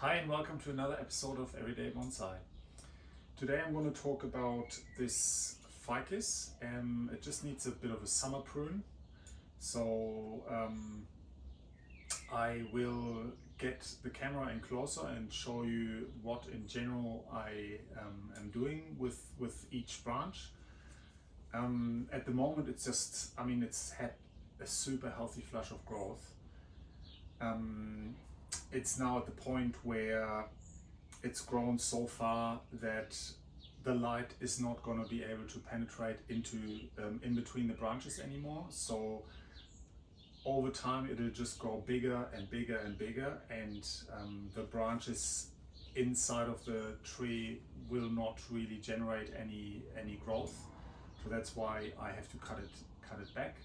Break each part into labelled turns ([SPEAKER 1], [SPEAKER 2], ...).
[SPEAKER 1] Hi and welcome to another episode of Everyday Bonsai. Today I'm going to talk about this ficus. It just needs a bit of a summer prune. So I will get the camera in closer and show you what in general I am doing with each branch. At the moment it's just, it's had a super healthy flush of growth. It's now at the point where it's grown so far that the light is not going to be able to penetrate into in between the branches anymore. So over time it'll just grow bigger and bigger and bigger, and the branches inside of the tree will not really generate any growth. So that's why I have to cut it back,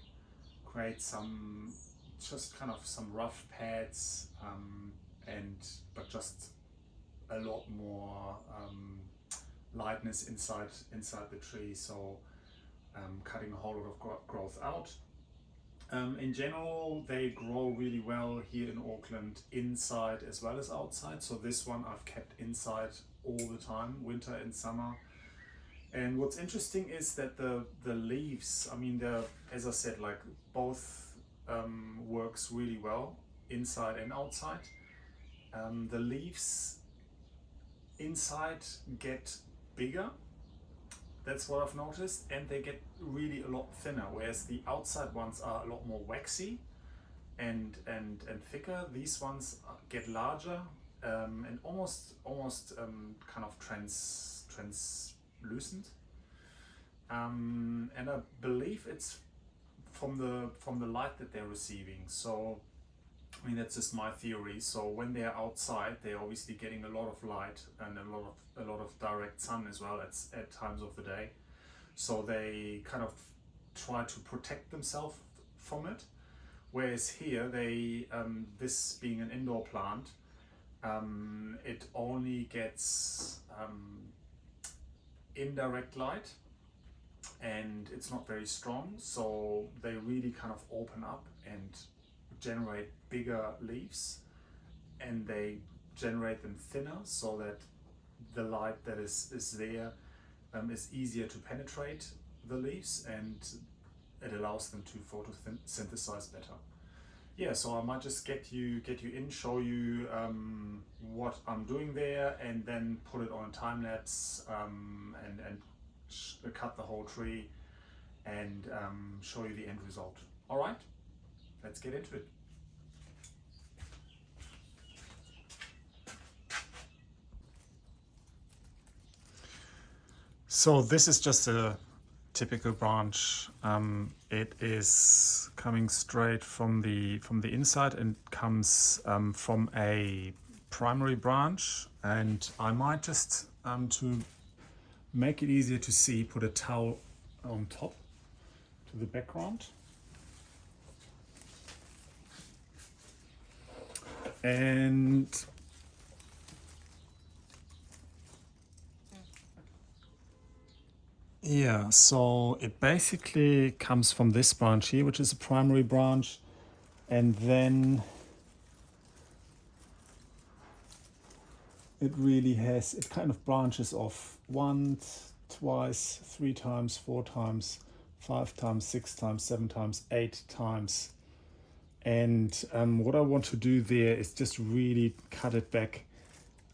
[SPEAKER 1] create some just kind of some rough pads, but just a lot more lightness inside the tree. So cutting a whole lot of growth out. In general, they grow really well here in Auckland, inside as well as outside. So this one I've kept inside all the time, winter and summer. And what's interesting is that the leaves, as I said, like both works really well inside and outside. The leaves inside get bigger, that's what I've noticed, and they get really a lot thinner, whereas the outside ones are a lot more waxy and thicker. These ones get larger and almost kind of translucent, and I believe it's from the light that they're receiving. So that's just my theory. So when they're outside, they're obviously getting a lot of light and a lot of direct sun as well at times of the day. So they kind of try to protect themselves from it. Whereas here, they this being an indoor plant, it only gets indirect light, and it's not very strong. So they really kind of open up and generate bigger leaves, and they generate them thinner so that the light that is there is easier to penetrate the leaves, and it allows them to photosynthesize better. Yeah, so I might just get you in, show you what I'm doing there, and then put it on a time lapse and cut the whole tree and show you the end result. All right. Let's get into it. So this is just a typical branch. It is coming straight from the inside and comes from a primary branch. And I might just to make it easier to see, put a towel on top to the background. And yeah, so it basically comes from this branch here, which is a primary branch, and then it kind of branches off once, twice, 3 times, 4 times, 5 times, 6 times, 7 times, 8 times. And what I want to do there is just really cut it back.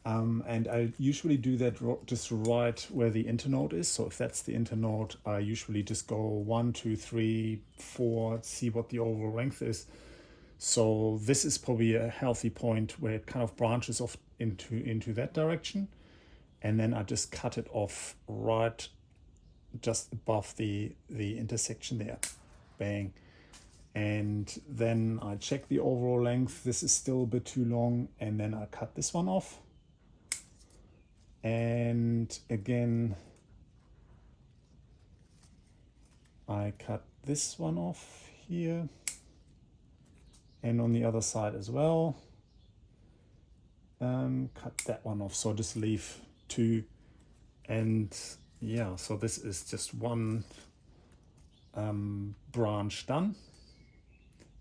[SPEAKER 1] And I usually do that just right where the internode is. So if that's the internode, I usually just go 1, 2, 3, 4, see what the overall length is. So this is probably a healthy point where it kind of branches off into that direction. And then I just cut it off right just above the intersection there. Bang. And then I check the overall length. This is still a bit too long, and then I cut this one off. And again, I cut this one off here, and on the other side as well. Cut that one off, so just leave 2. And yeah, so this is just one branch done.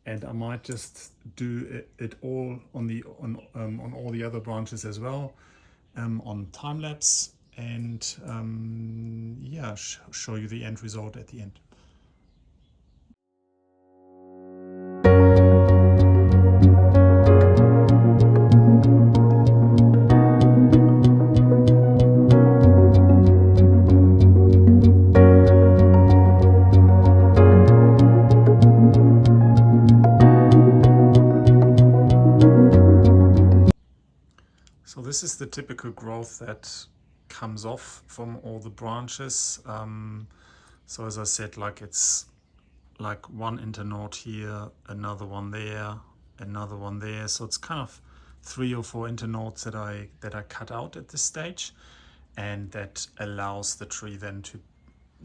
[SPEAKER 1] and I might just do it all on all the other branches as well, on time lapse, and yeah, show you the end result at the end. So this is the typical growth that comes off from all the branches. So as I said, like it's like one internode here, another one there, another one there. So it's kind of 3 or 4 internodes that I cut out at this stage, and that allows the tree then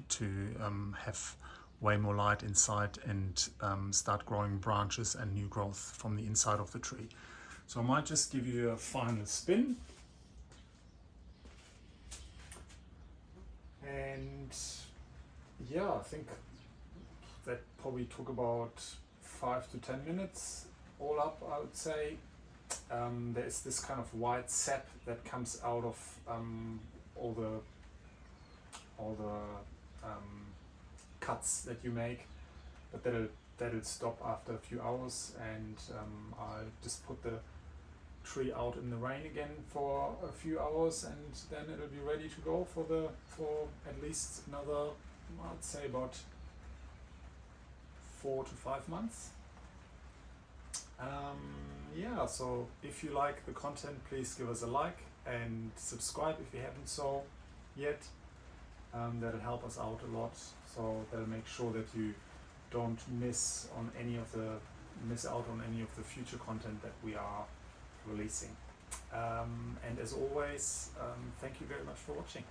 [SPEAKER 1] to have way more light inside and start growing branches and new growth from the inside of the tree. So I might just give you a final spin. And yeah, I think that probably took about 5 to 10 minutes all up, I would say. There's this kind of white sap that comes out of all the cuts that you make, but that'll stop after a few hours, and I'll just put the tree out in the rain again for a few hours, and then it'll be ready to go for at least another, I'd say, about 4 to 5 months. Yeah, so if you like the content, please give us a like and subscribe if you haven't so yet. That'll help us out a lot, so that'll make sure that you don't miss out on any of the future content that we are releasing. And as always, thank you very much for watching.